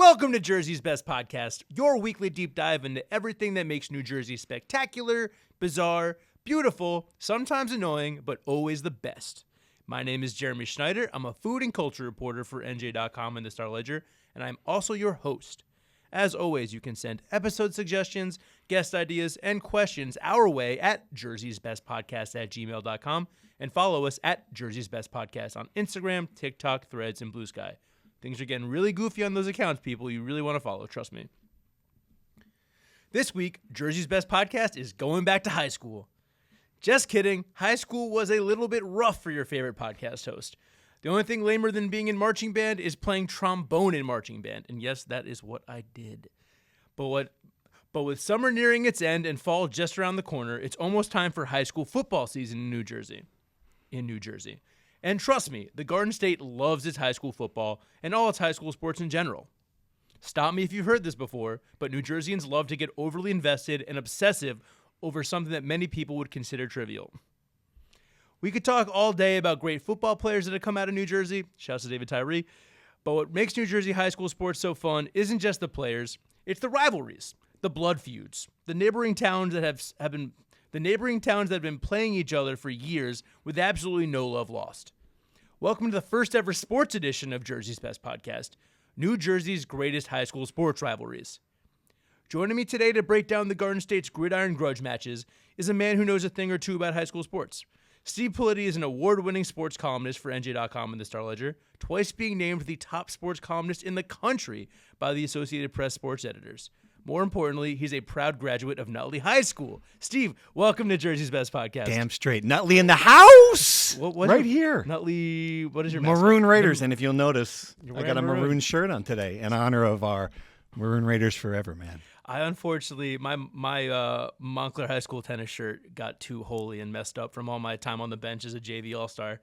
Welcome to Jersey's Best Podcast, your weekly deep dive into everything that makes New Jersey spectacular, bizarre, beautiful, sometimes annoying, but always the best. My name is Jeremy Schneider. I'm a food and culture reporter for NJ.com and the Star-Ledger, and I'm also your host. As always, you can send episode suggestions, guest ideas, and questions our way at jerseysbestpodcast@gmail.com and follow us at Jersey's Best Podcast on Instagram, TikTok, Threads, and Blue Sky. Things are getting really goofy on those accounts, people. You really want to follow, trust me. This week, Jersey's Best Podcast is going back to high school. Just kidding. High school was a little bit rough for your favorite podcast host. The only thing lamer than being in marching band is playing trombone in marching band. And yes, that is what I did. But with summer nearing its end and fall just around the corner, it's almost time for high school football season in New Jersey. And trust me, the Garden State loves its high school football and all its high school sports in general. Stop me if you've heard this before, but New Jerseyans love to get overly invested and obsessive over something that many people would consider trivial. We could talk all day about great football players that have come out of New Jersey. Shouts to David Tyree. But what makes New Jersey high school sports so fun isn't just the players. It's the rivalries, the blood feuds, the neighboring towns that have been playing each other for years with absolutely no love lost. Welcome to the first ever sports edition of Jersey's Best Podcast, New Jersey's greatest high school sports rivalries. Joining me today to break down the Garden State's gridiron grudge matches is a man who knows a thing or two about high school sports. Steve Politi is an award-winning sports columnist for NJ.com and the Star-Ledger, twice being named the top sports columnist in the country by the Associated Press sports editors. More importantly, he's a proud graduate of Nutley High School. Steve, welcome to Jersey's Best Podcast. Damn straight. Nutley in the house! Right here. Nutley, what is your Maroon Raiders, and if you'll notice, I got a maroon shirt on today in honor of our Maroon Raiders forever, man. I unfortunately, my Montclair High School tennis shirt got too holy and messed up from all my time on the bench as a JV All-Star.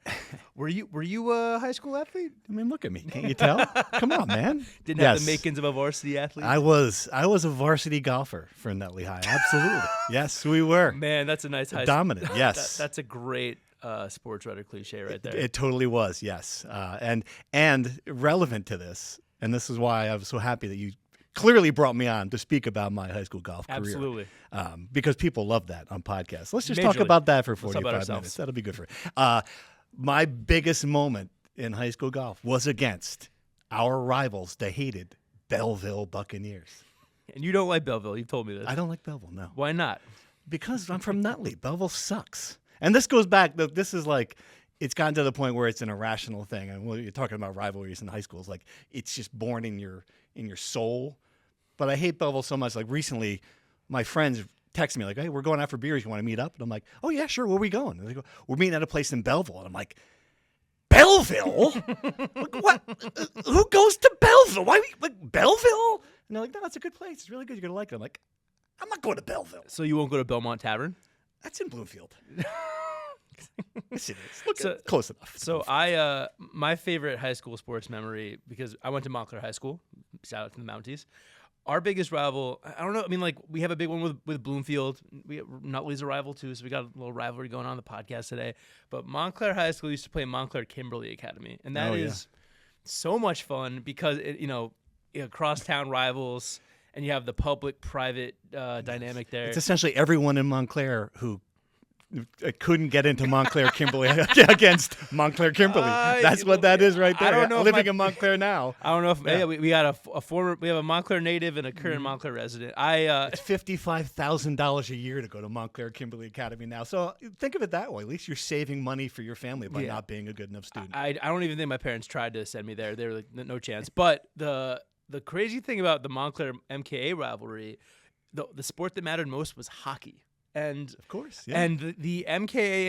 Were you a high school athlete? I mean, look at me. Can't you tell? Come on, man. Didn't have the makings of a varsity athlete? I was a varsity golfer for Nutley High. Absolutely. Yes, we were. Man, that's a nice high dominant, school. Yes. That's a great sports writer cliche right there. It totally was, yes. And relevant to this, and this is why I was so happy that you clearly brought me on to speak about my high school golf career. Absolutely. Because people love that on podcasts. Let's just talk about that for 45 minutes. Ourselves. That'll be good for it. My biggest moment in high school golf was against our rivals, the hated Belleville Buccaneers. And you don't like Belleville. You've told me this. I don't like Belleville, no. Why not? Because I'm from Nutley. Belleville sucks. And this goes back, this is like, it's gotten to the point where it's an irrational thing. And when you're talking about rivalries in high schools, like it's just born in your soul. But I hate Belleville so much. Like recently, my friends text me like, "Hey, we're going out for beers. You want to meet up?" And I'm like, "Oh yeah, sure. Where are we going?" And they go, "We're meeting at a place in Belleville." And I'm like, "Belleville? Like, what? Who goes to Belleville? Why Belleville?" And they're like, "No, it's a good place. It's really good. You're gonna like it." I'm like, "I'm not going to Belleville." So you won't go to Belmont Tavern? That's in Bloomfield. Yes, it is. Close enough. So my favorite high school sports memory, because I went to Montclair High School. Shout out to the Mounties. Our biggest rival, I don't know. I mean, like we have a big one with Bloomfield. Nutley's a rival too, so we got a little rivalry going on the podcast today. But Montclair High School used to play Montclair Kimberly Academy, and that is so much fun because crosstown rivals, and you have the public-private dynamic there. It's essentially everyone in Montclair who couldn't get into Montclair Kimberly against Montclair Kimberly. That's what that is right there. I don't know living in Montclair now. I don't know if we got we have a Montclair native and a current Montclair resident. It's $55,000 a year to go to Montclair Kimberly Academy now. So think of it that way. At least you're saving money for your family by not being a good enough student. I don't even think my parents tried to send me there. They were like, no chance. But the crazy thing about the Montclair MKA rivalry, the sport that mattered most was hockey. And of course, and the MKA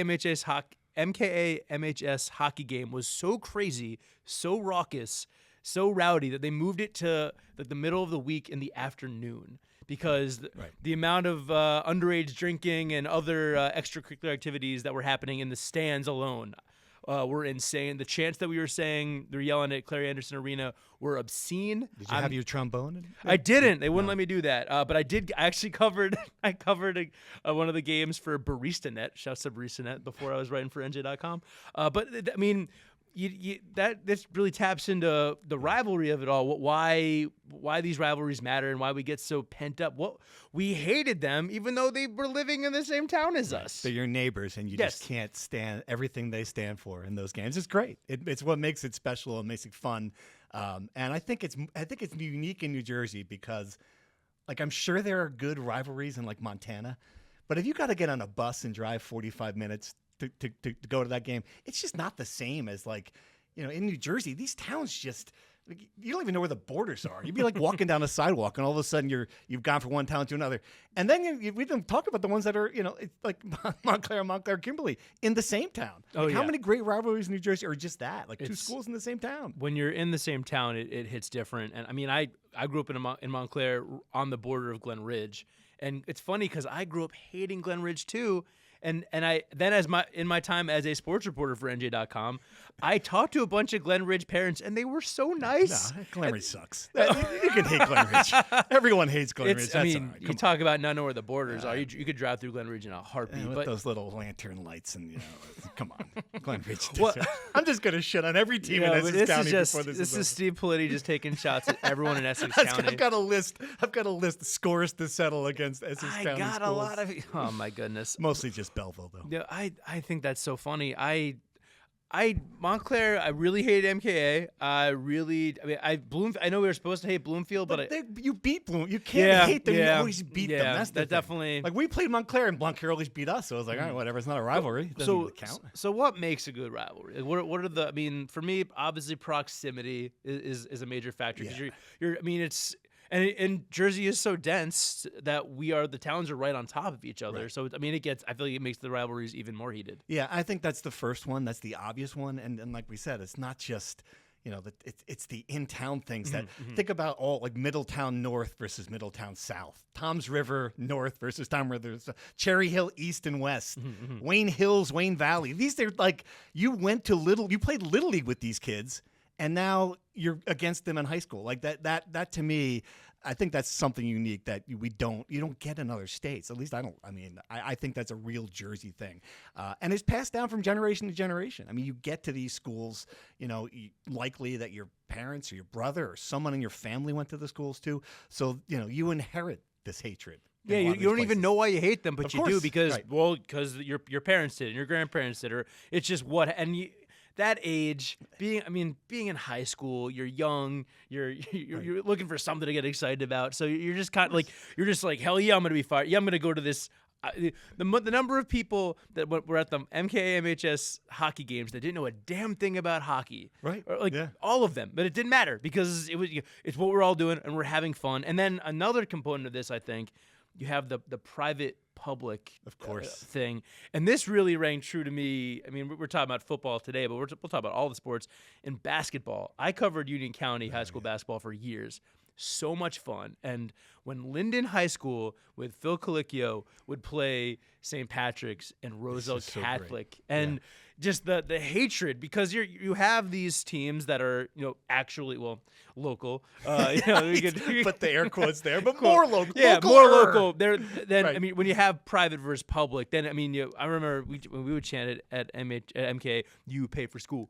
MHS hockey game was so crazy, so raucous, so rowdy that they moved it to the middle of the week in the afternoon because the amount of underage drinking and other extracurricular activities that were happening in the stands alone were insane. The chants that we were saying, they were yelling at Clary Anderson Arena, were obscene. Did you have your trombone? I didn't. They wouldn't let me do that. But I did. I actually covered. I covered one of the games for BaristaNet. Shouts to BaristaNet before I was writing for NJ.com. But I mean, this really taps into the rivalry of it all. Why these rivalries matter and why we get so pent up. We hated them even though they were living in the same town as us. They're your neighbors, and you just can't stand everything they stand for in those games. It's great. It's what makes it special and makes it fun. And I think it's unique in New Jersey because, like, I'm sure there are good rivalries in like Montana, but if you got to get on a bus and drive 45 minutes to go to that game, it's just not the same as, like, in New Jersey. These towns just, you don't even know where the borders are. You'd be like walking down a sidewalk, and all of a sudden you've gone from one town to another. And then we don't talk about the ones that are, it's like Montclair, Kimberly in the same town. How many great rivalries in New Jersey are just that? Like, two schools in the same town. When you're in the same town, it hits different. And I mean, I grew up in Montclair on the border of Glen Ridge. And it's funny because I grew up hating Glen Ridge too. And I then in my time as a sports reporter for NJ.com, I talked to a bunch of Glen Ridge parents, and they were so nice. No, Glen Ridge sucks. You can hate Glen Ridge. Everyone hates Glen Ridge. That's all right. You talk about not knowing where the borders are. You could drive through Glen Ridge in a heartbeat. With those little lantern lights and come on, Glen Ridge. I'm just gonna shit on every team in Essex County before this is over. This is Steve Politi just taking shots at everyone in Essex County. I've got a list of scores to settle against Essex County. I got schools. a lot of. Oh my goodness. Mostly just Belleville, though. Yeah, I think that's so funny. Montclair, I really hated MKA. I know we were supposed to hate Bloomfield, but you beat Bloomfield. You can't hate them. You always beat them. That's the thing. Definitely. Like, we played Montclair, and Montclair always beat us. So I was like, all right, whatever. It's not a rivalry. It doesn't really count. So what makes a good rivalry? Like, what are the? I mean, for me, obviously proximity is a major factor because you're. I mean, it's. And Jersey is so dense that the towns are right on top of each other. Right. So, I mean, I feel like it makes the rivalries even more heated. Yeah, I think that's the first one. That's the obvious one. And like we said, it's not just, it's the in-town things that think about all, like, Middletown North versus Middletown South, Tom's River North versus Tom River, Cherry Hill East and West, Wayne Hills, Wayne Valley. These are like, you played Little League with these kids, and now you're against them in high school. Like that to me, I think that's something unique that you don't get in other states. At least I don't. I mean, I think that's a real Jersey thing, and it's passed down from generation to generation. I mean, you get to these schools, likely that your parents or your brother or someone in your family went to the schools too. So you inherit this hatred. Yeah, you don't even know why you hate them, but you do because right. because your parents did and your grandparents did, or it's just that age, being in high school, you're young, you're looking for something to get excited about. So you're just kind of like, hell yeah, I'm gonna be fired. Yeah, I'm gonna go to this. The number of people that were at the MKA MHS hockey games that didn't know a damn thing about hockey, right? All of them, but it didn't matter because it's what we're all doing and we're having fun. And then another component of this, I think, you have the private public thing, and this really rang true to me. I mean, we're talking about football today, but we'll talk about all the sports. In basketball, I covered Union County high school basketball for years. So much fun. And when Linden High School with Phil Colicchio would play St. Patrick's and Roselle Catholic, and just the hatred, because you have these teams that are actually local. We could put the air quotes there, but more local. Yeah, more local. Then I mean, when you have private versus public, then I mean, I remember when we would chant it at MK, you pay for school,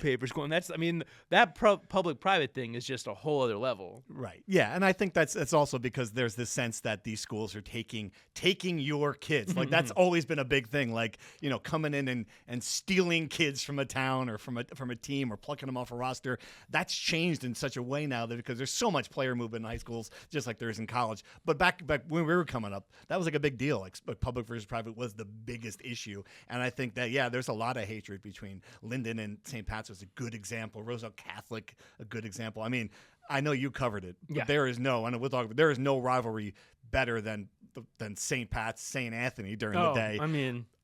pay for school, and that's that public-private thing is just a whole other level. Right. Yeah, and I think that's also because there's this sense that these schools are taking your kids. Like, that's always been a big thing. Like, coming in and stealing kids from a town or from a team or plucking them off a roster. That's changed in such a way now that because there's so much player movement in high schools, just like there is in college. But back when we were coming up, that was like a big deal. Like, public versus private was the biggest issue. And I think that there's a lot of hatred between Linden and St. Pat's was a good example. Roselle Catholic, a good example. I mean, I know you covered it, but there is no rivalry better than St. Pat's, St. Anthony during the day.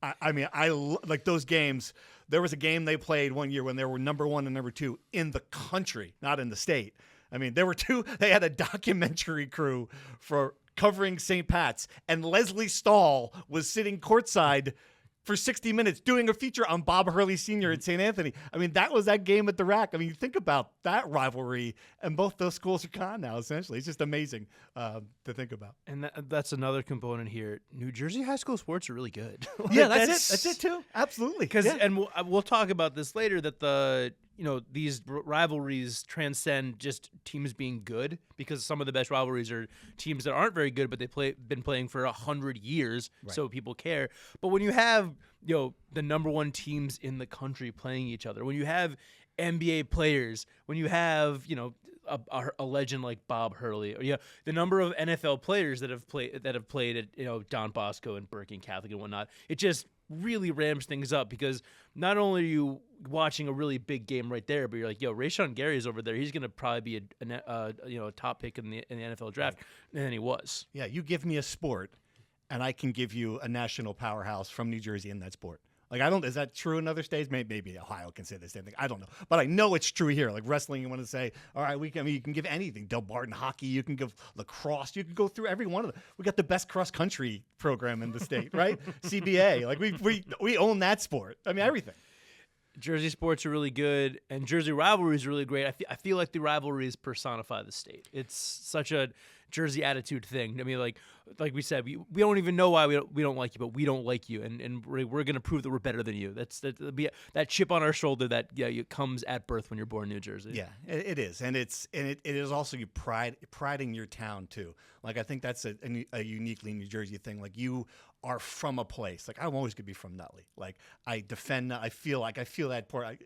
I like those games. There was a game they played one year when they were number 1 and number 2 in the country, not in the state. I mean, they had a documentary crew for covering St. Pat's, and Leslie Stahl was sitting courtside for 60 minutes doing a feature on Bob Hurley Sr. at St. Anthony. I mean, that was that game at the Rack. I mean, you think about that rivalry, and both those schools are gone now, essentially. It's just amazing to think about. And that's another component here. New Jersey high school sports are really good. Yeah, that's it too. Absolutely. And we'll talk about this later, that these rivalries transcend just teams being good, because some of the best rivalries are teams that aren't very good, but been playing for 100 years, right. So people care. But when you have the number one teams in the country playing each other, when you have NBA players, when you have a legend like Bob Hurley, or the number of NFL players that have played at Don Bosco and Berkeley Catholic and whatnot, it just really ramps things up, because not only are you watching a really big game right there, but you're like, Rashawn Gary's over there. He's going to probably be a top pick in the NFL draft, and then he was. Yeah, you give me a sport, and I can give you a national powerhouse from New Jersey in that sport. Like, is that true in other states? Maybe Ohio can say the same thing. I don't know. But I know it's true here. Like wrestling, you want to say, all right, you can give anything. Del Barton hockey, you can give lacrosse. You can go through every one of them. We got the best cross-country program in the state, right? CBA. Like, we own that sport. I mean, everything. Jersey sports are really good, and Jersey rivalries are really great. I feel like the rivalries personify the state. It's such a Jersey attitude thing. I mean, like we said, we don't even know why we don't like you, but we don't like you, and we're gonna prove that we're better than you. That chip on our shoulder that it comes at birth when you're born in New Jersey. Yeah, it is, and it is also you priding your town too. Like, I think that's a uniquely New Jersey thing. Like, you are from a place. Like, I'm always gonna be from Nutley. Like, I feel that port. I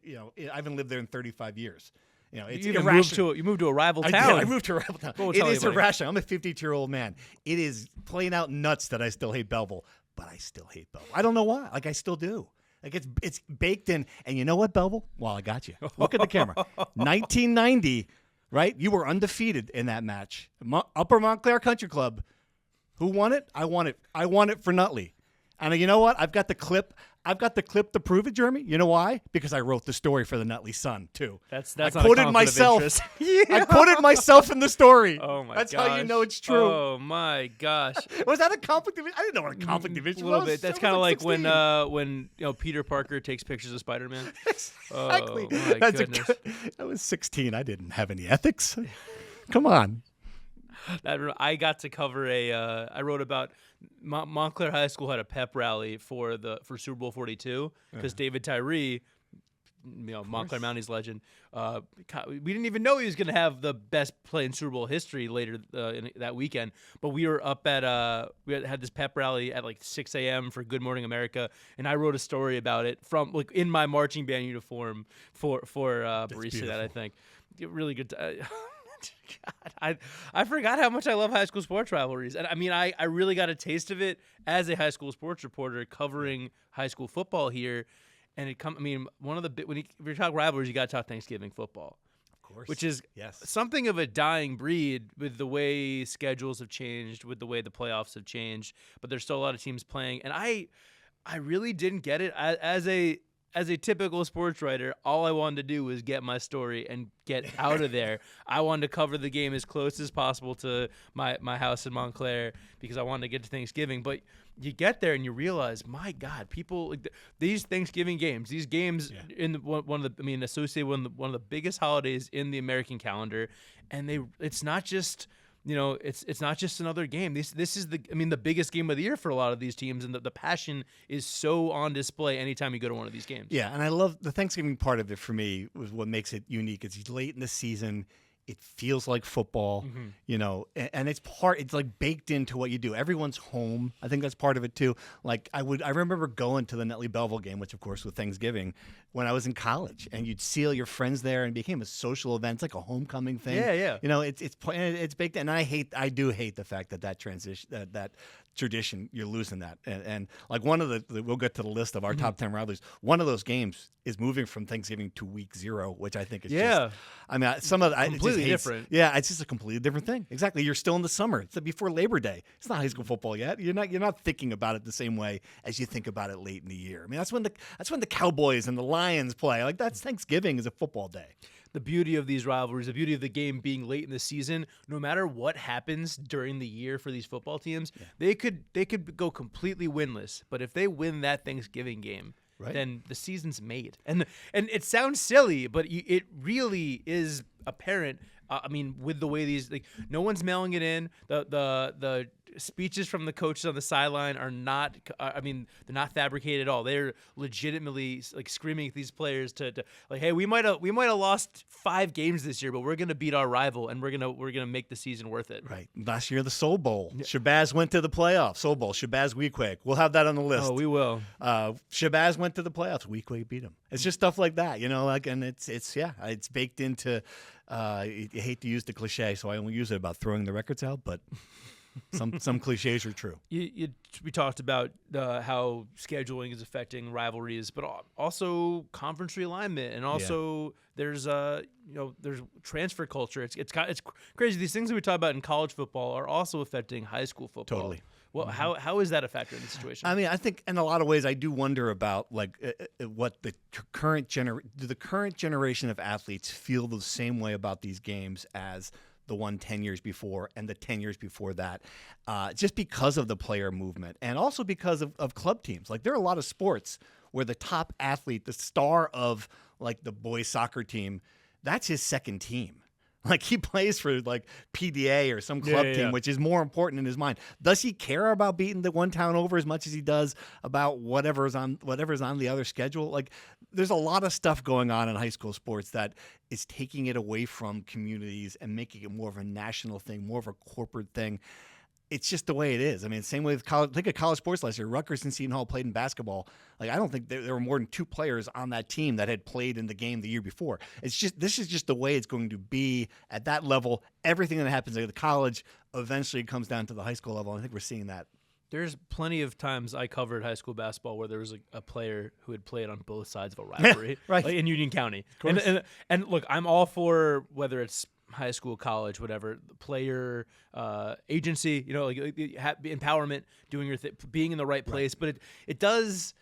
haven't lived there in 35 years. It's irrational. You moved to a rival town. I moved to a rival town. It is irrational. I'm a 52-year-old man. It is playing out nuts that I still hate Belleville, but I still hate Belleville. I don't know why. Like, I still do. Like, it's baked in. And you know what, Belleville? Well, I got you. Look at the camera. 1990, right? You were undefeated in that match. Upper Montclair Country Club. Who won it? I won it. I won it for Nutley. And you know what? I've got the clip to prove it, Jeremy. You know why? Because I wrote the story for the Nutley Sun too. That's I quoted myself. I quoted myself in the story. Oh my That's gosh. how you know it's true. Oh my gosh. Was that a conflict of interest? I didn't know what a conflict of interest was. A little bit. That's kind of like 16. when Peter Parker takes pictures of Spider-Man. Exactly. Oh my goodness. I was 16. I didn't have any ethics. Come on. I got to cover I wrote about Montclair High School had a pep rally for Super Bowl 42 because David Tyree, Montclair Mounties legend, we didn't even know he was going to have the best play in Super Bowl history later in that weekend. But we were up at we had this pep rally at like 6 a.m. for Good Morning America, and I wrote a story about it from in my marching band uniform for Barista. That I think really good. God, I forgot how much I love high school sports rivalries, and I mean I really got a taste of it as a high school sports reporter covering high school football here, and one of the if you're talking rivalries, you got to talk Thanksgiving football, of course, which is something of a dying breed with the way schedules have changed, with the way the playoffs have changed, but there's still a lot of teams playing, and I really didn't get it as a typical sports writer. All I wanted to do was get my story and get out of there. I wanted to cover the game as close as possible to my house in Montclair because I wanted to get to Thanksgiving. But you get there and you realize, my God, people these Thanksgiving games, in associated with one of the biggest holidays in the American calendar, and it's not just. It's not just another game. This is the biggest game of the year for a lot of these teams, and the passion is so on display anytime you go to one of these games. Yeah, and I love the Thanksgiving part of it for me was what makes it unique. It's late in the season. It feels like football, and it's like baked into what you do. Everyone's home. I think that's part of it too. Like I remember going to the Nutley Belleville game, which of course was Thanksgiving, when I was in college, and you'd see all your friends there, and it became a social event. It's like a homecoming thing. Yeah. It's baked in. And I do hate the fact that transition, that tradition, you're losing that. And like one of we'll get to the list of our top 10 rivalries. One of those games is moving from Thanksgiving to week 0, which I think is completely different. Yeah, it's just a completely different thing. Exactly. You're still in the summer. It's before Labor Day. It's not high school football yet. You're not thinking about it the same way as you think about it late in the year. I mean, that's when the Cowboys and the Lions play. Like, that's Thanksgiving is a football day. the beauty of these rivalries, the beauty of the game being late in the season. No matter what happens during the year for these football teams, they could go completely winless. But if they win that Thanksgiving game, then the season's made. And it sounds silly, but it really is apparent. I mean, with the way these, like, no one's mailing it in. The speeches from the coaches on the sideline are not. I mean, they're not fabricated at all. They're legitimately like screaming at these players to like, hey, we might have lost 5 games this year, but we're gonna beat our rival, and we're gonna make the season worth it. Right. Last year, the Soul Bowl. Shabazz went to the playoffs. Soul Bowl. Shabazz Weequahic. We'll have that on the list. Oh, we will. Shabazz went to the playoffs. Weequahic beat him. It's just stuff like that, like, and it's baked into. You hate to use the cliche, so I only use it about throwing the records out, but some cliches are true. We talked about how scheduling is affecting rivalries, but also conference realignment, and also there's transfer culture. It's crazy. These things that we talk about in college football are also affecting high school football. Totally. Well, how is that a factor in the situation? I mean, I think in a lot of ways, I do wonder about like what the current generation of athletes feel the same way about these games as the one 10 years before and the 10 years before that, just because of the player movement and also because of club teams. Like, there are a lot of sports where the top athlete, the star of like the boys soccer team, that's his second team. Like, he plays for like PDA or some club team, which is more important in his mind. Does he care about beating the one town over as much as he does about whatever's on the other schedule? Like, there's a lot of stuff going on in high school sports that is taking it away from communities and making it more of a national thing, more of a corporate thing. It's just the way it is. I mean, same way with college. Think of college sports last year. Rutgers and Seton Hall played in basketball. Like, I don't think there were more than 2 players on that team that had played in the game the year before. This is just the way it's going to be at that level. Everything that happens at the college eventually comes down to the high school level. I think we're seeing that. There's plenty of times I covered high school basketball where there was a player who had played on both sides of a rivalry, right, like in Union County. And look, I'm all for whether it's high school, college, whatever, player agency, like empowerment, doing your thing, being in the right place. But it does.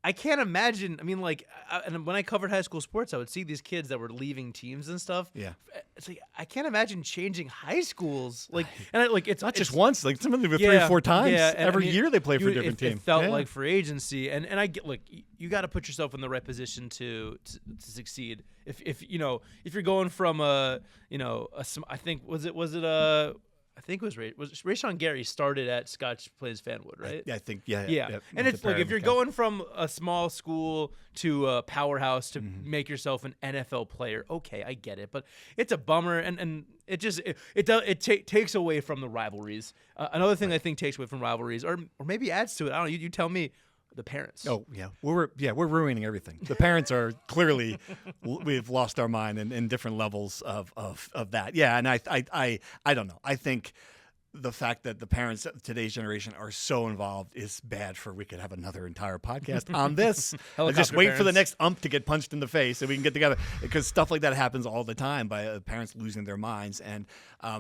I can't imagine. I mean, like, and when I covered high school sports, I would see these kids that were leaving teams and stuff. Yeah, it's like I can't imagine changing high schools. Like, and it's not just once. Like, some of them 3 or 4 times every year they play for a different team. It felt like free agency, and I get, look, you got to put yourself in the right position to succeed. If you're going from I think I think it was Rayshawn Gary started at Scotch Plains Fanwood, right? I think, yeah. And it's like, if you're going from a small school to a powerhouse to make yourself an NFL player, okay, I get it, but it's a bummer, and it takes away from the rivalries. Another thing I think takes away from rivalries, or maybe adds to it. I don't know. You tell me. The parents. Oh yeah, we're ruining everything. The parents are clearly we've lost our mind in different levels of that. Yeah, and I don't know. I think the fact that the parents of today's generation are so involved is bad. We could have another entire podcast on this. Just wait for the next ump to get punched in the face and we can get together, because stuff like that happens all the time by parents losing their minds. And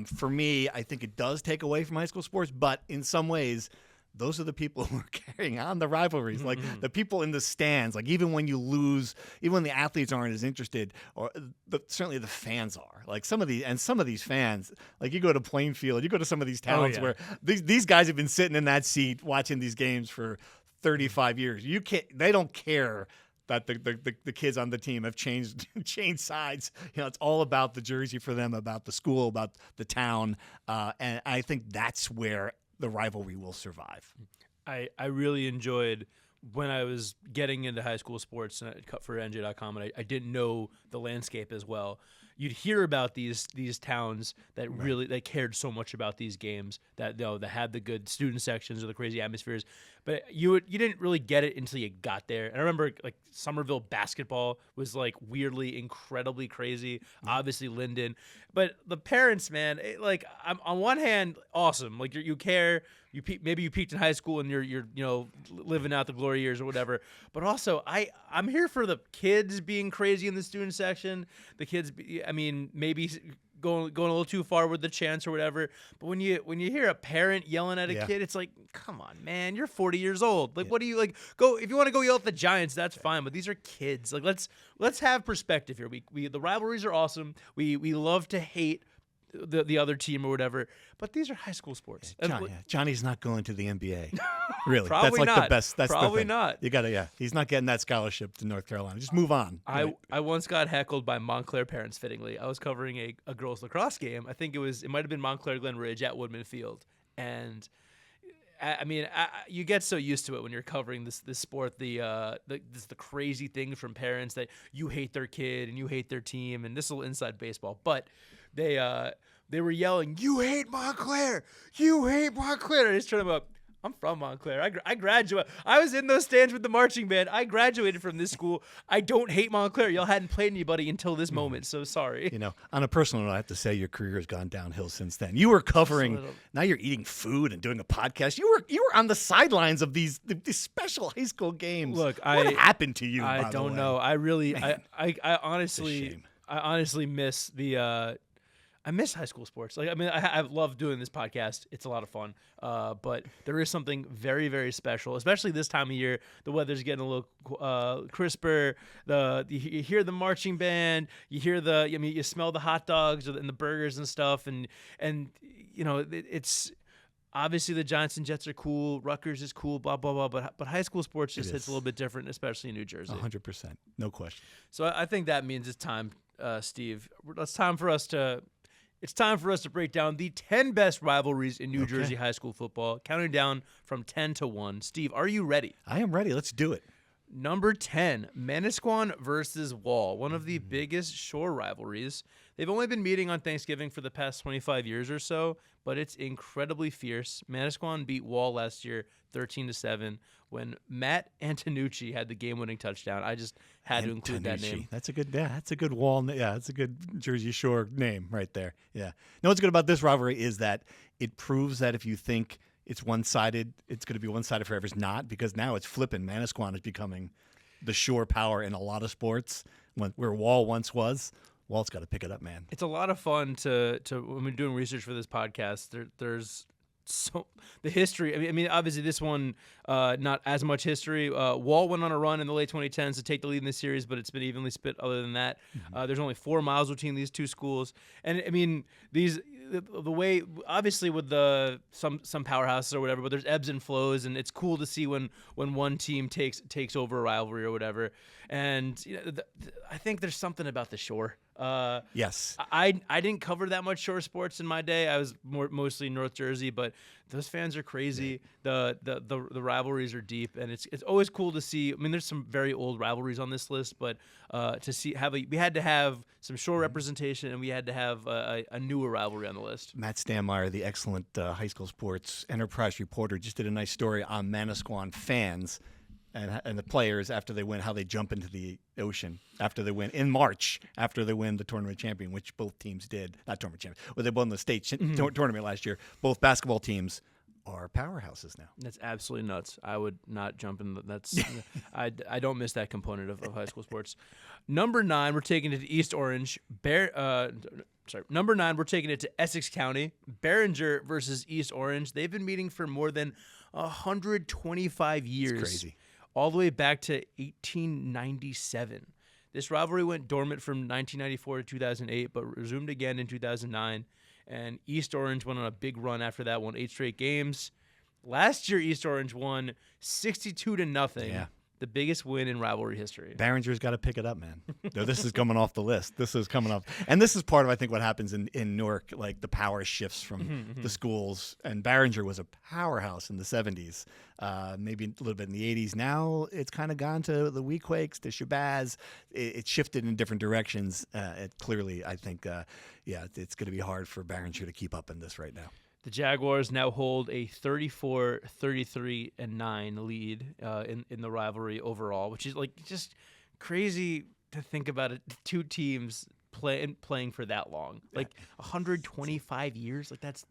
for me, I think it does take away from high school sports, but in some ways, those are the people who are carrying on the rivalries, like the people in the stands. Like, even when you lose, even when the athletes aren't as interested, certainly the fans are. Like, some of these fans, like, you go to Plainfield, you go to some of these towns where these guys have been sitting in that seat watching these games for 35 years. They don't care that the kids on the team have changed sides. It's all about the jersey for them, about the school, about the town, and I think that's where the rivalry will survive. I really enjoyed when I was getting into high school sports and I cut for NJ.com, and I didn't know the landscape as well. You'd hear about these towns that really they cared so much about these games, that that had the good student sections or the crazy atmospheres, but you didn't really get it until you got there. And I remember, like, Somerville basketball was like weirdly incredibly crazy. Obviously Linden, but the parents, man, like, I'm on one hand awesome, like you care. Maybe you peaked in high school and you're living out the glory years or whatever. But also, I'm here for the kids being crazy in the student section. The kids, maybe going a little too far with the chants or whatever. But when you hear a parent yelling at a kid, it's like, come on, man, you're 40 years old. Like, what do you like? Go if you want to go yell at the Giants, that's fine. But these are kids. Like, let's have perspective here. We the rivalries are awesome. We love to hate the other team or whatever, but these are high school sports. Johnny's not going to the NBA. Really, Probably that's like not. the best. That's Probably the thing. not. You gotta, he's not getting that scholarship to North Carolina. Just move on. I once got heckled by Montclair parents. Fittingly, I was covering a girls lacrosse game. I think it might have been Montclair Glen Ridge at Woodman Field, and I mean, you get so used to it when you're covering this sport. The crazy things from parents that you hate their kid and you hate their team, and this is a little inside baseball, but they were yelling, "You hate Montclair! You hate Montclair!" And I just turned them up. I'm from Montclair. I graduated. I was in those stands with the marching band. I graduated from this school. I don't hate Montclair. Y'all hadn't played anybody until this moment, so sorry. You know, on a personal note, I have to say your career has gone downhill since then. You were covering. Now you're eating food and doing a podcast. You were on the sidelines of these special high school games. Look, what happened to you? I by don't the way? know. I really, Man, I honestly miss the. I miss high school sports. Like, I mean, I love doing this podcast. It's a lot of fun. But there is something very, very special, especially this time of year. The weather's getting a little crisper. You hear the marching band. You hear you smell the hot dogs and the burgers and stuff. And you know, it's obviously the Giants and Jets are cool. Rutgers is cool. Blah blah blah. But high school sports just hits a little bit different, especially in New Jersey. 100%, no question. So I think that means it's time, Steve. It's time for us to break down the 10 best rivalries in New Jersey high school football, counting down from 10 to 1. Steve, are you ready? I am ready. Let's do it. Number 10, Manasquan versus Wall, one of the biggest shore rivalries. They've only been meeting on Thanksgiving for the past 25 years or so, but it's incredibly fierce. Manasquan beat Wall last year 13-7 when Matt Antonucci had the game-winning touchdown. I just had to include that name. That's a good Wall. Yeah, that's a good Jersey Shore name right there. Yeah. No, what's good about this rivalry is that it proves that if you think it's one-sided, it's going to be one-sided forever. It's not, because now it's flipping. Manasquan is becoming the shore power in a lot of sports. Where Wall once was, Wall's got to pick it up, man. It's a lot of fun to when we're doing research for this podcast. There's so the history. I mean, obviously this one not as much history. Wall went on a run in the late 2010s to take the lead in this series, but it's been evenly split. Other than that, there's only 4 miles between these two schools, and I mean the way, obviously with some powerhouses or whatever, but there's ebbs and flows, and it's cool to see when one team takes over a rivalry or whatever. And you know, I think there's something about the shore. Yes, I didn't cover that much shore sports in my day. I was mostly North Jersey, but those fans are crazy. Yeah. The rivalries are deep, and it's always cool to see. I mean, there's some very old rivalries on this list, but to see we had to have some shore representation, and we had to have a newer rivalry on the list. Matt Stanmeyer, the excellent high school sports enterprise reporter, just did a nice story on Manasquan fans and the players after they win, how they jump into the ocean after they win in March, after they win the tournament champion, which both teams did. Not tournament champion, well, they won the state tournament last year. Both basketball teams are powerhouses now. That's absolutely nuts. I would not jump in. That's I don't miss that component of high school sports. Number 9, we're taking it to East Orange. Number 9, we're taking it to Essex County. Barringer versus East Orange. They've been meeting for more than 125 years. It's crazy. All the way back to 1897. This rivalry went dormant from 1994 to 2008, but resumed again in 2009. And East Orange went on a big run after that, won 8 straight games. Last year, East Orange won 62-0. Yeah. The biggest win in rivalry history. Barringer's got to pick it up, man. No, this is coming off the list. This is coming up. And this is part of, I think, what happens in Newark, like the power shifts from the schools. And Barringer was a powerhouse in the 70s, maybe a little bit in the 80s. Now it's kind of gone to the Weequakes, to Shabazz. It shifted in different directions. Clearly, I think, it's going to be hard for Barringer to keep up in this right now. The Jaguars now hold a 34-33-9 lead in the rivalry overall, which is like just crazy to think about it. 2 teams playing for that long, like 125 years. Like that's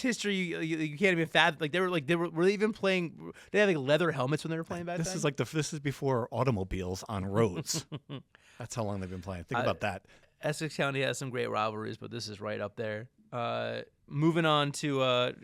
history. You can't even fathom. Like were they even playing? They had like leather helmets when they were playing back then. This is before automobiles on roads. That's how long they've been playing. Think about that. Essex County has some great rivalries, but this is right up there. Moving on to we're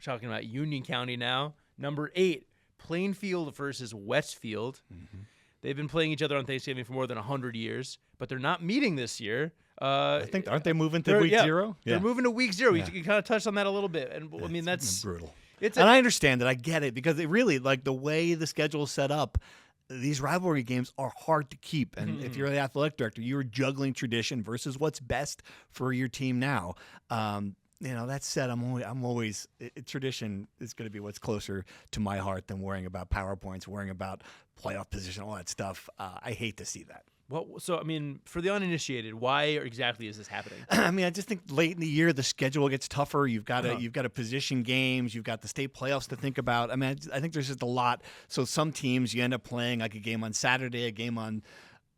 talking about Union County now. Number 8, Plainfield versus Westfield. Mm-hmm. They've been playing each other on Thanksgiving for more than 100 years, but they're not meeting this year. I think aren't they moving to week 0? They're moving to week 0. You kind of touched on that a little bit, and I mean that's brutal. And I understand it. I get it because it really like the way the schedule is set up. These rivalry games are hard to keep, and if you're the athletic director, you're juggling tradition versus what's best for your team now. That said, I'm always tradition is going to be what's closer to my heart than worrying about PowerPoints, worrying about playoff position, all that stuff. I hate to see that. Well, so I mean, for the uninitiated, why exactly is this happening? I mean, I just think late in the year the schedule gets tougher. You've got to position games. You've got the state playoffs to think about. I mean, I think there's just a lot. So some teams you end up playing like a game on Saturday, a game on,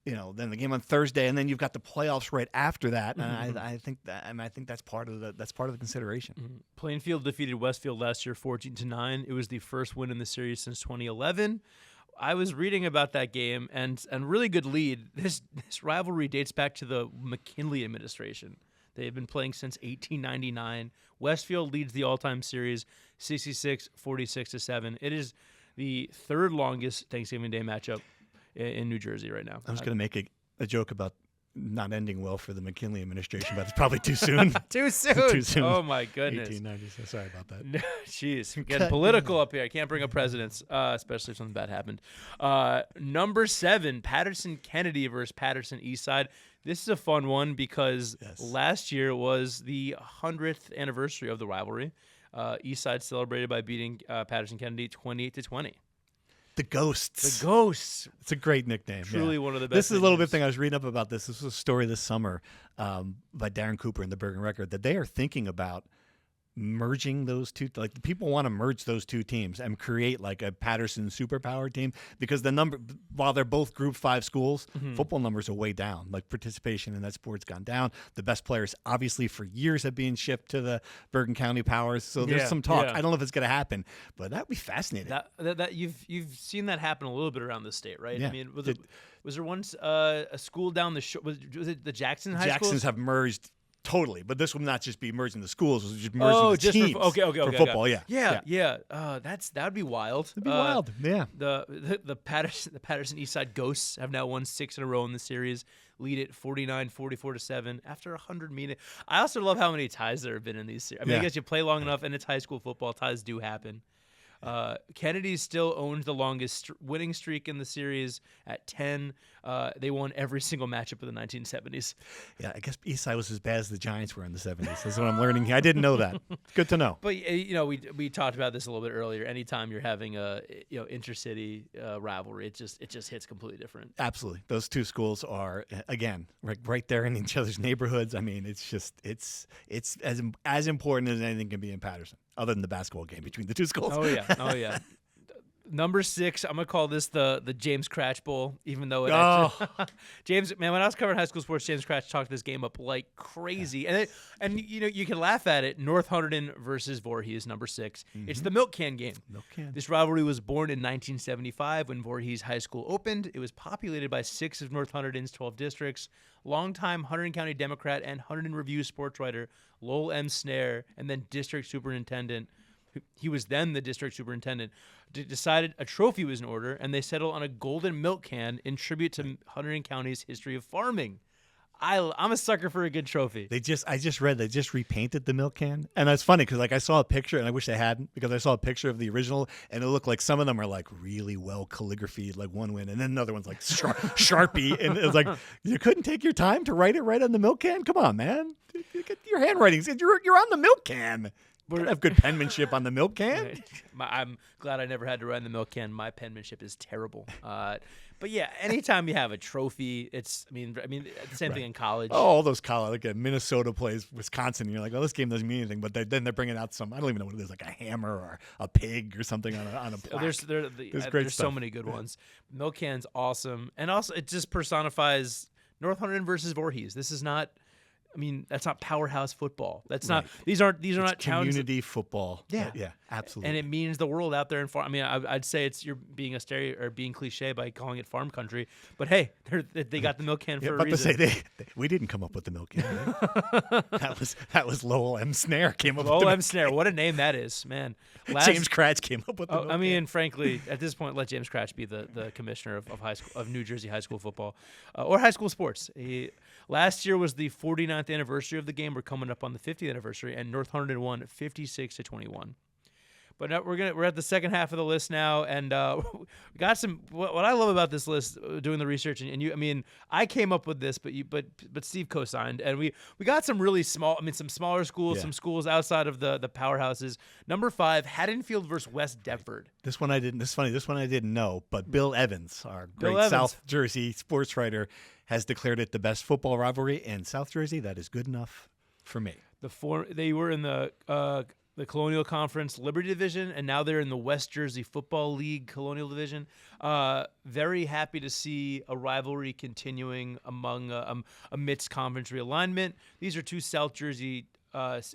then the game on Thursday, and then you've got the playoffs right after that. And I think that's part of the consideration. Mm-hmm. Plainfield defeated Westfield last year 14-9. It was the first win in the series since 2011. I was reading about that game and really good lead. This rivalry dates back to the McKinley administration. They've been playing since 1899. Westfield leads the all-time series 66-46-7. It is the third longest Thanksgiving Day matchup in New Jersey right now. I was going to make a joke about not ending well for the McKinley administration, but it's probably too soon. Too soon. Too soon. Oh, my goodness. 1890. Sorry about that. Jeez. Getting political up here. I can't bring up presidents, especially if something bad happened. Number 7, Patterson Kennedy versus Patterson Eastside. This is a fun one because last year was the 100th anniversary of the rivalry. Eastside celebrated by beating Patterson Kennedy 28-20. The Ghosts. The Ghosts. It's a great nickname. Truly one of the best. This is a little bit thing I was reading up about this. This was a story this summer by Darren Cooper in the Bergen Record that they are thinking about merging those two. Like the people want to merge those two teams and create like a Patterson superpower team because the number, while they're both Group 5 schools, football numbers are way down. Like participation in that sport's gone down. The best players, obviously, for years have been shipped to the Bergen County Powers. So there's some talk. I don't know if it's going to happen, but that'd be fascinating. That you've seen that happen a little bit around the state, right? Yeah. I mean, was there once a school down the shore? Was it the Jackson High School? Jacksons have merged. Totally, but this would not just be merging the schools; it would just merging the teams. For football, yeah. That'd be wild. It'd be wild. Yeah. The Patterson Eastside Ghosts have now won 6 in a row in the series, lead it 49-44-7 after 100 minutes. I also love how many ties there have been in these series. I mean, I guess you play long enough, and it's high school football. Ties do happen. Kennedy still owns the longest winning streak in the series at 10. They won every single matchup of the 1970s. Yeah, I guess Eastside was as bad as the Giants were in the 70s. That's what I'm learning here. I didn't know that. Good to know. But we talked about this a little bit earlier. Anytime you're having a intercity rivalry, it just hits completely different. Absolutely, those two schools are again right there in each other's neighborhoods. I mean, it's as important as anything can be in Patterson, other than the basketball game between the two schools. Oh yeah. Number 6, I'm gonna call this the James Cratch Bowl, even though James, man, when I was covering high school sports, James Cratch talked this game up like crazy, and you can laugh at it. North Hunterdon versus Voorhees, number 6. It's the milk can game. Milk can. This rivalry was born in 1975 when Voorhees High School opened. It was populated by 6 of North Hunterdon's 12 districts. Longtime Hunterdon County Democrat and Hunterdon Review sports writer Lowell M. Snare, and then district superintendent. He was then the district superintendent, decided a trophy was in order, and they settled on a golden milk can in tribute to Hunterdon County's history of farming. I'm a sucker for a good trophy. I just read they just repainted the milk can, and that's funny because I saw a picture, and I wish they hadn't because I saw a picture of the original, and it looked like some of them are like really well calligraphied, like one win, and then another one's like Sharpie, and it was like you couldn't take your time to write it right on the milk can. Come on, man, your handwriting's you're on the milk can. We don't have good penmanship on the milk can. I'm glad I never had to write in the milk can. My penmanship is terrible. But yeah, anytime you have a trophy, it's. I mean, the same thing in college. Oh, all those college, like Minnesota plays Wisconsin. And you're like, oh, this game doesn't mean anything. But then they're bringing out some. I don't even know what it is, like a hammer or a pig or something on a plaque. There's so many good ones. Milk can's awesome, and also it just personifies North Hunterdon versus Voorhees. This is not I mean, that's not powerhouse football. That's Right. not. These are not towns. Community football. Yeah. Yeah, absolutely. And it means the world out there in farm. I mean, I'd say you're being being cliche by calling it farm country. But hey, they got the milk can for a about reason. to say we didn't come up with the milk can. Right? that was Lowell M. Snare came up. Lowell with M. Snare, what a name that is, man. James Cratch came up with the milk I mean, can. frankly, at this point, let James Cratch be the commissioner of New Jersey high school football or high school sports. Last year was the 49th anniversary of the game. We're coming up on the 50th anniversary, and North Hunterdon won 56-21. But now we're at the second half of the list now, and we got some. What I love about this list, doing the research, and you, I mean, I came up with this, but Steve co-signed, and we got some really small. I mean, some smaller schools, some schools outside of the powerhouses. Number 5, Haddonfield versus West Deptford. This one I didn't. This is funny. This one I didn't know, but Bill Evans, our great South Jersey sports writer, has declared it the best football rivalry in South Jersey. That is good enough for me. They were in the Colonial Conference Liberty Division, and now they're in the West Jersey Football League Colonial Division. Very happy to see a rivalry continuing amidst conference realignment. These are two South Jersey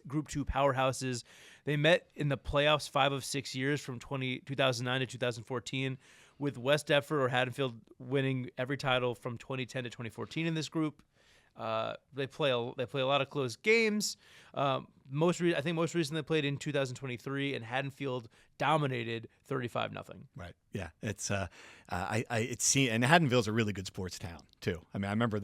Group 2 powerhouses. They met in the playoffs 5 of 6 years from 2009 to 2014, with West Deptford or Haddonfield winning every title from 2010 to 2014 in this group. They play a lot of close games. I think most recently they played in 2023, and Haddonfield dominated 35-0. Right. Yeah. It's and Haddonfield's a really good sports town too. I mean, I remember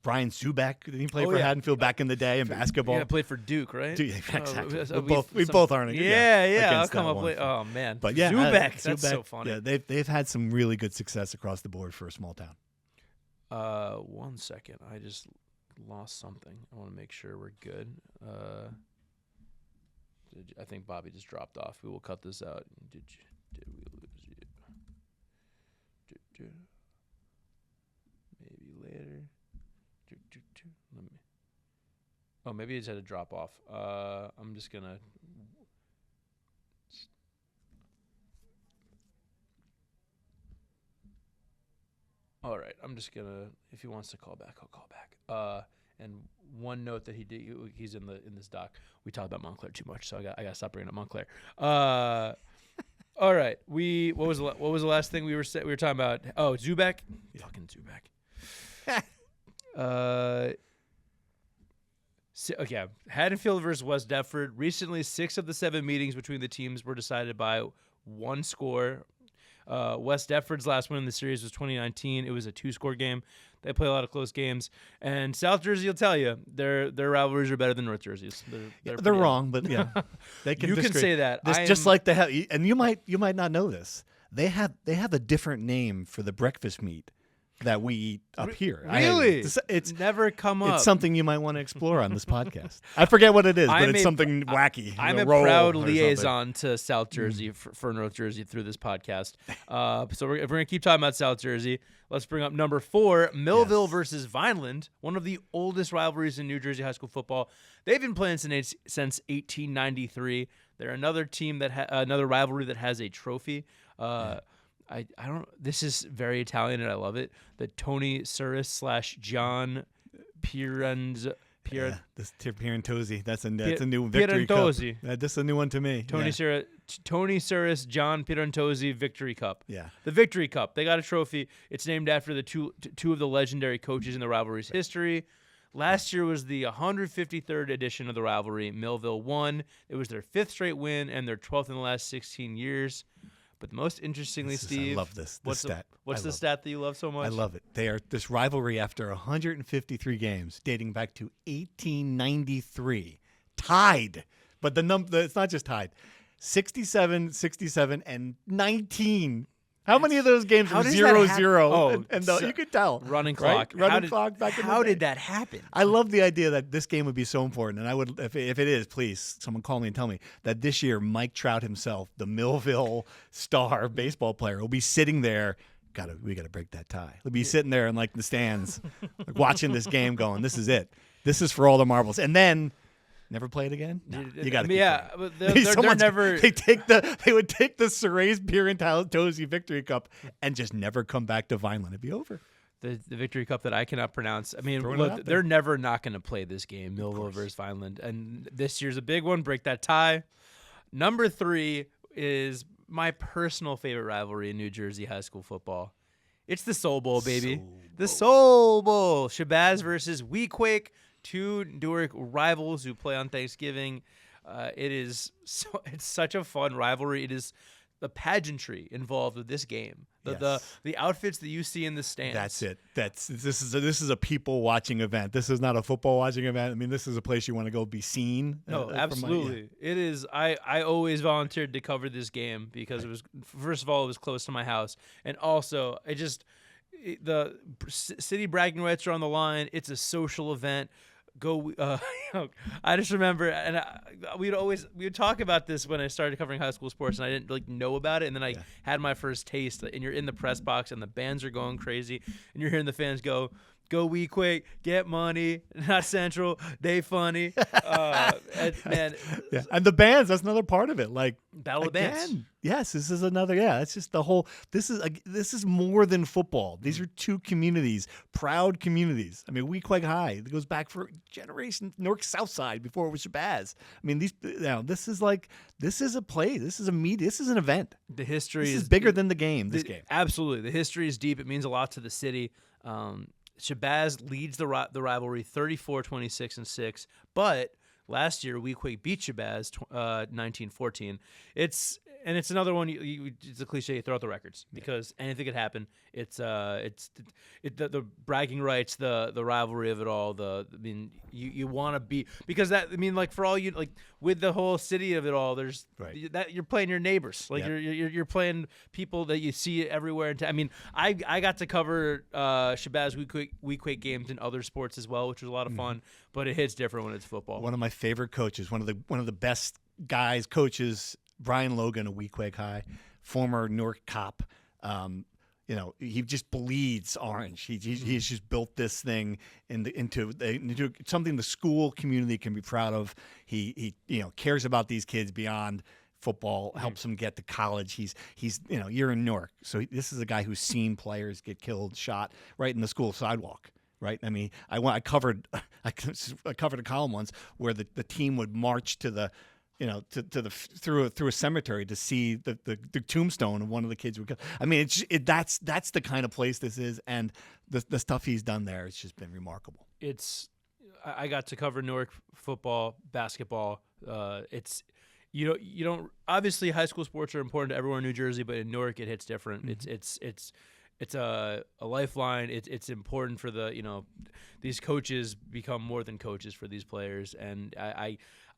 Brian Zubak. Did he play for Haddonfield back in the day in basketball? Yeah, played for Duke, right? Duke, exactly. We both aren't. I'll come up with. Oh man, but yeah, Zubak. That's so funny. Yeah, they've had some really good success across the board for a small town. 1 second. I just lost something. I want to make sure we're good. I think Bobby just dropped off. We will cut this out. Did we lose you? Maybe later. Let me. Oh, maybe he just had to drop off. I'm just gonna. All right, I'm just gonna. If he wants to call back, I'll call back. And one note that he's in this doc. We talked about Montclair too much, so I got to stop bringing up Montclair. All right, what was the last thing we were talking about? Oh, Zubak, fucking Zubak. Okay, Haddonfield versus West Deptford. Recently, 6 of the 7 meetings between the teams were decided by one score. West Deptford's last win in the series was 2019. It was a 2-score game. They play a lot of close games. And South Jersey will tell you their rivalries are better than North Jersey's. They're wrong, but yeah, they can. You can say that. Just like they have, and you might not know this. They have a different name for the breakfast meat that we eat up here. Really? It's never come up. It's something you might want to explore on this podcast. I forget what it is, but it's something wacky. I'm a proud liaison to South Jersey for North Jersey through this podcast. So if we're going to keep talking about South Jersey, let's bring up number 4, Millville versus Vineland, one of the oldest rivalries in New Jersey high school football. They've been playing since 1893. They're another team another rivalry that has a trophy. I don't. This is very Italian, and I love it. The Tony Suris / John Pierantozzi. This Pierantozzi. That's a new victory cup. This is a new one to me. Tony Suris John Pierantozzi Victory Cup. Yeah, the Victory Cup. They got a trophy. It's named after the two of the legendary coaches in the rivalry's history. Last year was the 153rd edition of the rivalry. Millville won. It was their 5th straight win and their 12th in the last 16 years. But most interestingly, Steve, I love this stat. What's the stat that you love so much? I love it. They are this rivalry after 153 games, dating back to 1893, tied. But the number, it's not just tied. 67, 67, and 19. How many of those games were 0-0? Oh, and you could tell. Running clock. Right? Running clock back in the day. How did that happen? I love the idea that this game would be so important. And I would, if it is, please, someone call me and tell me that this year Mike Trout himself, the Millville star baseball player, will be sitting there. We got to break that tie. He'll be sitting there in like the stands, like, watching this game going, this is it. This is for all the marbles. And then never play it again? No, you got to. Yeah, but they're never. They would take the Suarez Pierantozzi Victory Cup and just never come back to Vineland. It'd be over. the Victory Cup that I cannot pronounce. I mean, Throwing it out look, there. they're never not going to play this game, Millville versus Vineland. And this year's a big one. Break that tie. Number 3 is my personal favorite rivalry in New Jersey high school football. It's the Soul Bowl, baby. The Soul Bowl. Shabazz versus Weequahic, 2 Newark rivals who play on Thanksgiving. It's such a fun rivalry. It is the pageantry involved with this game. The outfits that you see in the stands. That's it. This is a people watching event. This is not a football watching event. I mean, this is a place you want to go be seen. No, absolutely. It is. I always volunteered to cover this game because it was, first of all, it was close to my house, and also the city bragging rights are on the line. It's a social event. I just remember, and we would talk about this when I started covering high school sports, and I didn't know about it, and then I had my first taste, and you're in the press box, and the bands are going crazy, and you're hearing the fans go Weequahic, get money, not Central, they funny, and the bands, that's another part of it, like Battle of the Bands. Yes, this is another. Yeah, it's just the whole. This is more than football. These are 2 communities, proud communities. I mean, Weequahic High. It goes back for generations. Newark South Side before it was Shabazz. I mean, this is a play. This is This is an event. The history is bigger than the game. This game, absolutely. The history is deep. It means a lot to the city. Shabazz leads the rivalry 34-26-6, but last year Weequahic beat Shabazz 19-14. It's another one. It's a cliche. You throw out the records because anything could happen. It's the bragging rights, the rivalry of it all. You want to be, because for all you, like, with the whole city of it all, there's that you're playing your neighbors, like you're playing people that you see everywhere. I got to cover Shabazz Weequahic games in other sports as well, which was a lot of fun. But it hits different when it's football. One of my favorite coaches, one of the best coaches, Brian Logan of Weequahic High, former Newark cop. He just bleeds orange. He's just built this thing into something the school community can be proud of. He cares about these kids beyond football, helps them get to college. He's you're in Newark, so this is a guy who's seen players get killed, shot right in the school sidewalk. Right. I mean, I covered a column once where the team would march to the. Through a cemetery to see the tombstone of one of the kids. I mean, that's the kind of place this is, and the stuff he's done there has just been remarkable. I got to cover Newark football, basketball. You don't obviously high school sports are important to everyone in New Jersey, but in Newark it hits different. Mm-hmm. It's a lifeline. It's important for these coaches become more than coaches for these players, and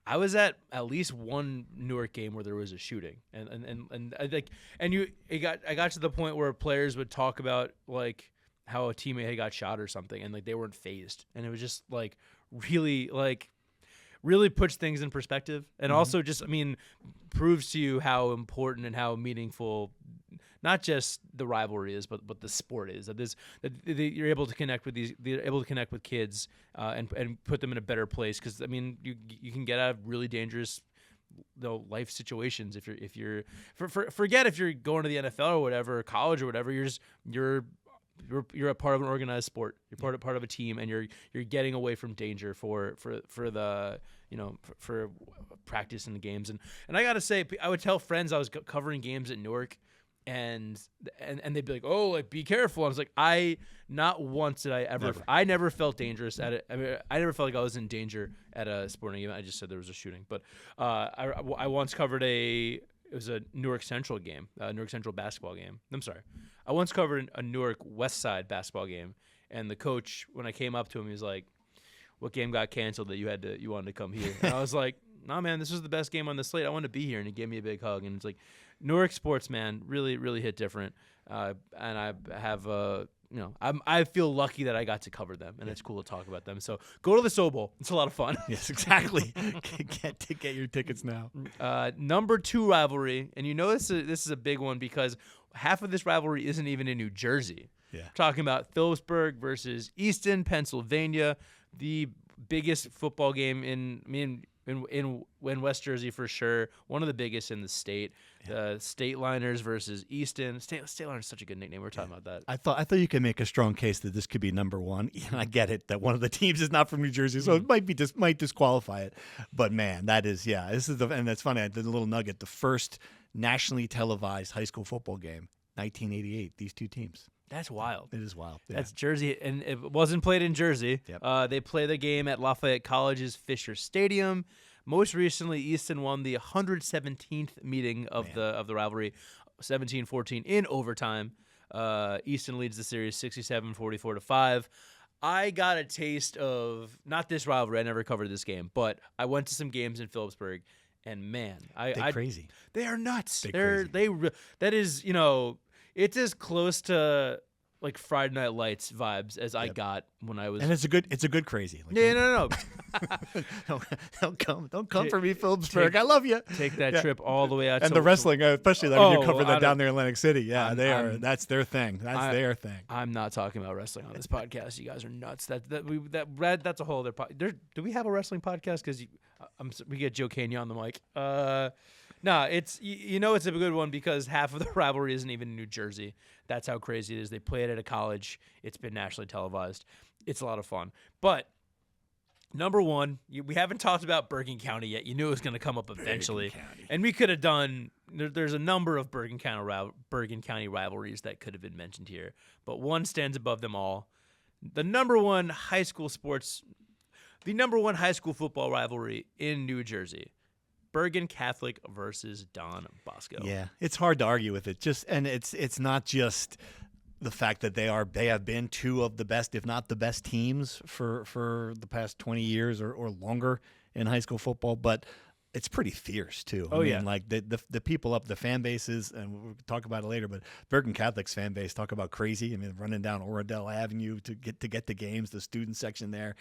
I was at least one Newark game where there was a shooting, and I think, I got to the point where players would talk about like how a teammate had got shot or something, and like they weren't fazed, and it was just like really puts things in perspective, and also just proves to you how important and how meaningful not just the rivalry is, but the sport is. You're able to connect with they're able to connect with kids and put them in a better place, because you can get out of really dangerous life situations if you're forget if you're going to the NFL or whatever, or college or whatever. You're a part of an organized sport. You're part of a team, and you're getting away from danger for practice in the games. And I gotta say, I would tell friends I was covering games at Newark, and they'd be like, "Oh, like, be careful." I was like, not once did I ever. Never. I never felt dangerous at it. I never felt like I was in danger at a sporting event. I just said there was a shooting. But I once covered it was a Newark Central game, Newark Central basketball game. I'm sorry. I once covered a Newark West Side basketball game, and the coach, when I came up to him, he was like, "What game got canceled that you wanted to come here?" And I was like, "Nah, man, this was the best game on the slate. I wanted to be here." And he gave me a big hug, and it's like, Newark sports, man, really, really hit different. And I have I feel lucky that I got to cover them, and it's cool to talk about them. So go to the Soul Bowl. It's a lot of fun. Yes, exactly. Get your tickets now. Number 2 rivalry, and this is a big one because half of this rivalry isn't even in New Jersey. Yeah. We're talking about Phillipsburg versus Easton, Pennsylvania, the biggest football game in in West Jersey for sure. One of the biggest in the state. The State Liners versus Easton. State Liners is such a good nickname. We were talking about that. I thought you could make a strong case that this could be number one. I get it that one of the teams is not from New Jersey, so it might disqualify it. But man, this is and that's funny. I did a little nugget. The first nationally televised high school football game, 1988. These two teams. That's wild. It is wild. Yeah. That's Jersey, and it wasn't played in Jersey. Yep. They play the game at Lafayette College's Fisher Stadium. Most recently, Easton won the 117th meeting of the rivalry, 17-14 in overtime. Easton leads the series 67-44-5. I got a taste of not this rivalry. I never covered this game, but I went to some games in Phillipsburg, and man, they're crazy. They are nuts. Crazy. That is, it's as close to like Friday Night Lights vibes as I got when I was. And it's a good crazy. Like, no. don't come for me, Phillipsburg. I love you. Take that trip all the way out. And the wrestling, especially when you cover that down there in Atlantic City. Yeah, that's their thing. That's their thing. I'm not talking about wrestling on this podcast. You guys are nuts. That's a whole other podcast. Do we have a wrestling podcast? Because we get Joe Kania on the mic. No, it's it's a good one because half of the rivalry isn't even in New Jersey. That's how crazy it is. They play it at a college. It's been nationally televised. It's a lot of fun. But number one, we haven't talked about Bergen County yet. You knew it was going to come up eventually, and we could have done. There's a number of Bergen County rivalries that could have been mentioned here, but one stands above them all. The number one high school football rivalry in New Jersey. Bergen Catholic versus Don Bosco. Yeah, it's hard to argue with it. It's not just the fact that they have been two of the best, if not the best teams for the past 20 years or longer in high school football, but it's pretty fierce too. I mean, like the people up, the fan bases, and we'll talk about it later. But Bergen Catholic's fan base, talk about crazy. I mean, running down Oradell Avenue to get the games, the student section there.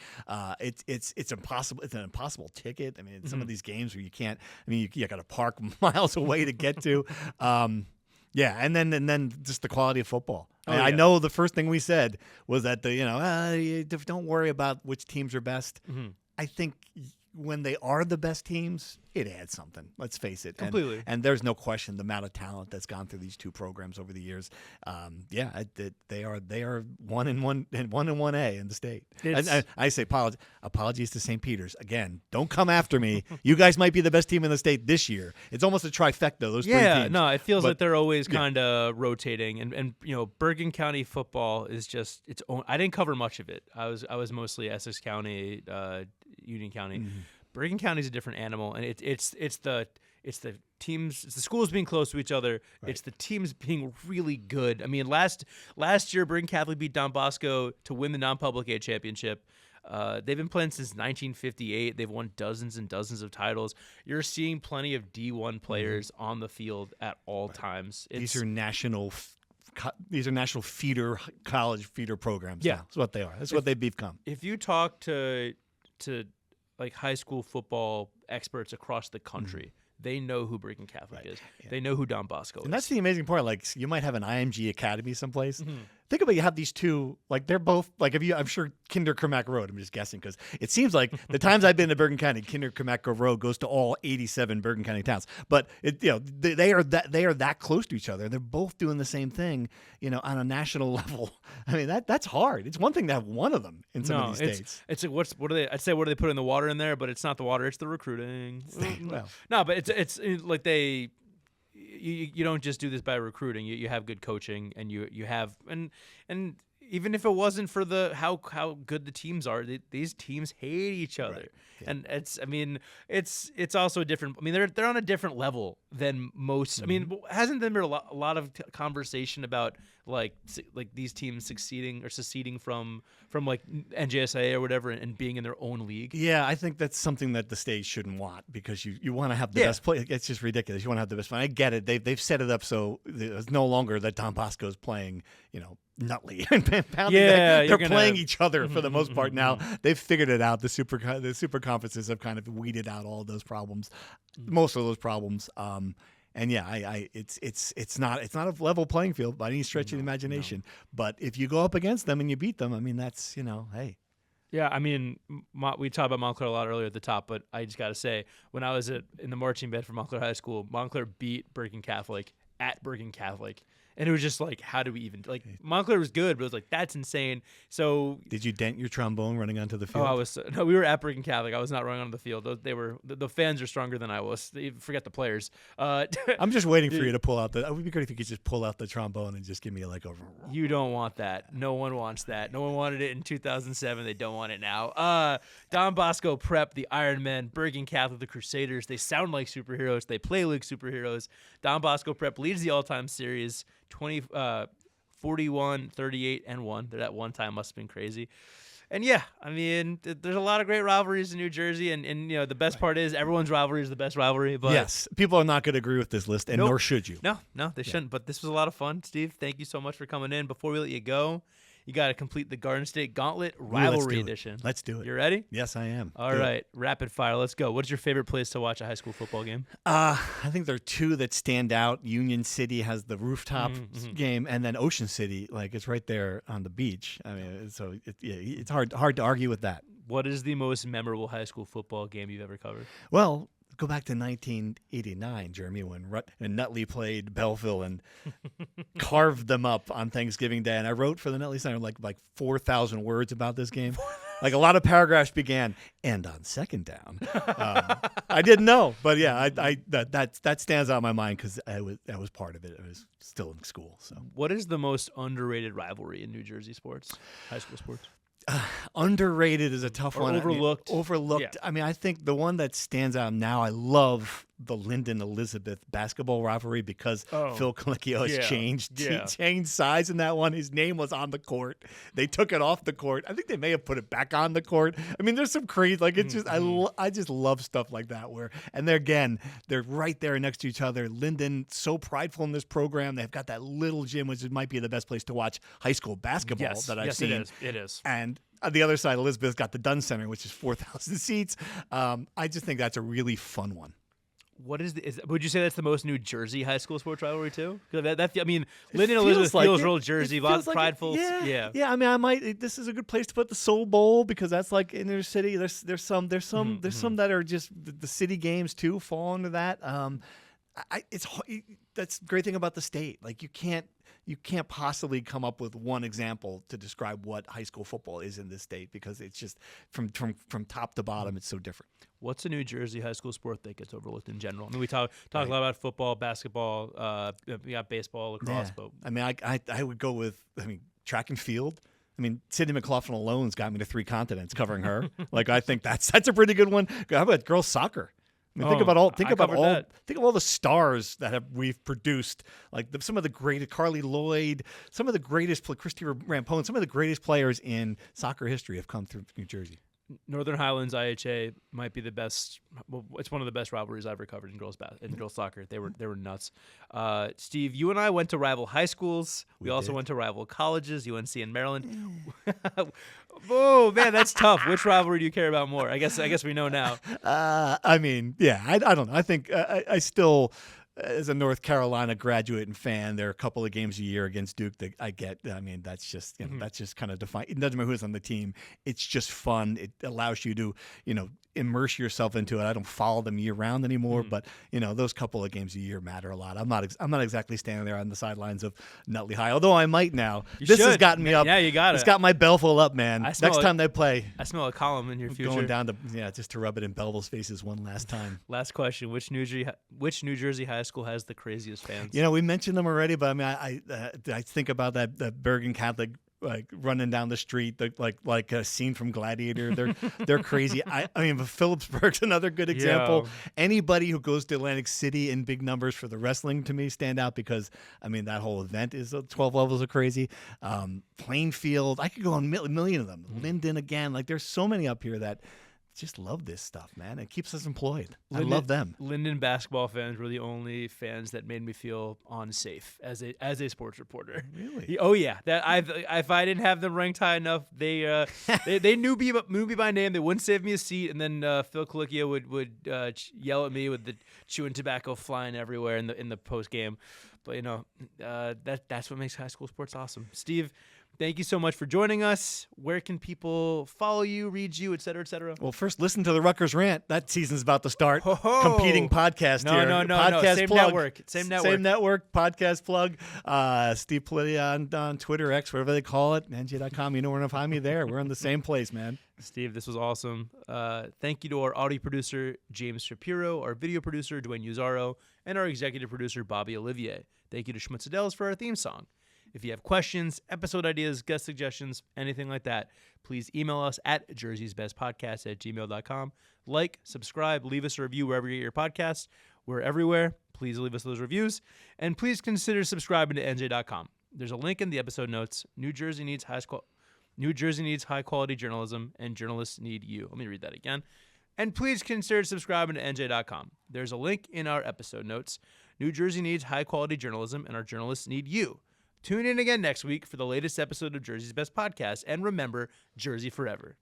It's impossible. It's an impossible ticket. I mean, some of these games where you can't. I mean, you got to park miles away to get to. Yeah, and then just the quality of football. I know the first thing we said was that don't worry about which teams are best. I think when they are the best teams, it adds something. Let's face it. Completely. And there's no question the amount of talent that's gone through these two programs over the years. They are 1-1A in the state. I say apologies to St. Peter's. Again, don't come after me. You guys might be the best team in the state this year. It's almost a trifecta. Those three teams. Yeah, no, it feels like they're always kind of rotating. And Bergen County football is just its own. I didn't cover much of it. I was mostly Essex County, Union County. Bergen County is a different animal, and it's the teams, it's the schools being close to each other. Right. It's the teams being really good. I mean, last year Bergen Catholic beat Don Bosco to win the non-public A championship. They've been playing since 1958. They've won dozens and dozens of titles. You're seeing plenty of D1 players on the field at all times. These are national feeder college feeder programs. Yeah, that's what they are. That's what they've become. If you talk to like high school football experts across the country, they know who Bergen Catholic is. Yeah. They know who Don Bosco is. And that's the amazing part. Like, you might have an IMG academy someplace. Think about, you have these two, like, they're both, like, I'm sure Kinder Kermack Road, I'm just guessing, because it seems like the times I've been to Bergen County, Kinder Kermack Road goes to all 87 Bergen County towns. But they are that close to each other. They're both doing the same thing, on a national level. I mean, that's hard. It's one thing to have one of them in some of these states. It's like, what do they put in the water in there? But it's not the water, it's the recruiting. No, but it's like you don't just do this by recruiting. You have good coaching, and you have and even if it wasn't for how good the teams are, these teams hate each other. Right. Yeah. And it's also different. I mean, they're on a different level than most. I mean, hasn't there been a lot of conversation about like these teams succeeding or seceding from like NJSA or whatever and being in their own league? Yeah, I think that's something that the state shouldn't want, because you want to have the best play. It's just ridiculous. You want to have the best play. I get it. They've set it up so it's no longer that Don Bosco is playing, Nutley and pounding. They're playing each other for the most part now. They've figured it out. The super conferences have kind of weeded out all of those problems, most of those problems. And it's not a level playing field by any stretch of the imagination. No. But if you go up against them and you beat them, I mean, that's hey, Yeah, I mean, we talked about Montclair a lot earlier at the top, but I just got to say, when I was in the marching band for Montclair High School, Montclair beat Bergen Catholic at Bergen Catholic. And it was just like, how do we even, like, Montclair was good, but it was like, that's insane. So. Did you dent your trombone running onto the field? No, we were at Bergen Catholic. I was not running on the field. The fans are stronger than I was. Forget the players. I'm just waiting for you to pull out it would be great if you could just pull out the trombone and just give me a. You don't want that. No one wants that. No one wanted it in 2007. They don't want it now. Don Bosco Prep, the Iron Men, Bergen Catholic, the Crusaders. They sound like superheroes. They play like superheroes. Don Bosco Prep leads the all-time series. 41, 38, and 1. That one time must have been crazy. And yeah, I mean, there's a lot of great rivalries in New Jersey, and the best part is everyone's rivalry is the best rivalry. But yes, people are not going to agree with this list, and nor should you. No, they shouldn't. But this was a lot of fun, Steve. Thank you so much for coming in. Before we let you go, you got to complete the Garden State Gauntlet Rivalry Edition. Let's do it. You ready? Yes, I am. All right, rapid fire. Let's go. What's your favorite place to watch a high school football game? I think there are two that stand out. Union City has the rooftop game, and then Ocean City, like it's right there on the beach. I mean, so it's hard to argue with that. What is the most memorable high school football game you've ever covered? Well, go back to 1989, Jeremy, when Nutley played Belleville and carved them up on Thanksgiving Day. And I wrote for the Nutley Center like 4,000 words about this game. Like a lot of paragraphs began, and on second down. I didn't know, but yeah, that stands out in my mind because I was part of it. I was still in school. So, what is the most underrated rivalry in New Jersey sports, high school sports? Underrated is a tough one. Overlooked. Overlooked. Yeah. I mean, I think the one that stands out now, I love the Linden-Elizabeth basketball rivalry because Phil Colicchio has changed. He changed size in that one. His name was on the court. They took it off the court. I think they may have put it back on the court. I mean, there's some crazy, like it's just, I just love stuff like that and they're right there next to each other. Linden, so prideful in this program. They've got that little gym, which might be the best place to watch high school basketball that I've seen. It is. And on the other side, Elizabeth's got the Dunn Center, which is 4,000 seats. I just think that's a really fun one. Would you say that's the most New Jersey high school sports rivalry too? I mean, Linden-Elizabeth feels real Jersey, prideful. Yeah. I mean, this is a good place to put the Soul Bowl because that's like inner city. There's some that are just the city games too fall into that. That's the great thing about the state. Like you can't possibly come up with one example to describe what high school football is in this state because it's just from top to bottom, it's so different. What's a New Jersey high school sport that gets overlooked in general? I mean, we talk a lot about football, basketball, we got baseball, lacrosse. But I mean, I would go with track and field. I mean, Sydney McLaughlin alone's got me to 3 continents covering her. Like I think that's a pretty good one. How about girls soccer? I mean, think of all the stars that we've produced, like some of the greatest, Carly Lloyd, some of the greatest, Christy Rampone, some of the greatest players in soccer history have come through New Jersey. Northern Highlands IHA might be the best. Well, it's one of the best rivalries I've ever covered in girls soccer. They were nuts. Steve, you and I went to rival high schools. We also went to rival colleges, UNC and Maryland. Oh man, that's tough. Which rivalry do you care about more? I guess we know now. I mean, yeah, I don't know. I think I still. As a North Carolina graduate and fan, there are a couple of games a year against Duke that I get. I mean, that's just that's just kind of defined. It doesn't matter who's on the team. It's just fun. It allows you to immerse yourself into it. I don't follow them year round anymore, but those couple of games a year matter a lot. I'm not exactly standing there on the sidelines of Nutley High, although I might now. This has gotten me up. Yeah, you got it. It's got my Belleville up, man. Next time they play, I smell a column in your future. Going down to just to rub it in Belleville's faces one last time. Last question: Which New Jersey high school has the craziest fans? We mentioned them already, but I mean, I think about that Bergen Catholic. Like running down the street, like a scene from Gladiator. They're crazy. I mean, Phillipsburg's another good example. Yeah. Anybody who goes to Atlantic City in big numbers for the wrestling to me stand out because I mean that whole event is 12 levels of crazy. Plainfield, I could go on a million of them. Linden again, like there's so many up here that. Just love this stuff, man. It keeps us employed. I love them. Linden basketball fans were the only fans that made me feel unsafe as a sports reporter. Really? Oh yeah. If I didn't have them ranked high enough, they knew me by name. They wouldn't save me a seat, and then Phil Colicchio would yell at me with the chewing tobacco flying everywhere in the post game. But that's what makes high school sports awesome. Steve, Thank you so much for joining us. Where can people follow you, read you, et cetera, et cetera? Well, first, listen to the Rutgers Rant. That season's about to start. Ho-ho. Competing podcast No, here. no. Podcast Same plug. network. Same network. Same network. Podcast plug. Steve Politi on Twitter, X, whatever they call it. NJ.com. You know where to find me there. We're in the same place, man. Steve, this was awesome. Thank you to our audio producer, James Shapiro, our video producer, Dwayne Uzaro, and our executive producer, Bobby Olivier. Thank you to Schmutzadells for our theme song. If you have questions, episode ideas, guest suggestions, anything like that, please email us at jerseysbestpodcast@gmail.com. Like, subscribe, leave us a review wherever you get your podcasts. We're everywhere. Please leave us those reviews. And please consider subscribing to NJ.com. There's a link in the episode notes. New Jersey needs high quality journalism, and journalists need you. Let me read that again. And please consider subscribing to NJ.com. There's a link in our episode notes. New Jersey needs high quality journalism, and our journalists need you. Tune in again next week for the latest episode of Jersey's Best Podcast. And remember, Jersey forever.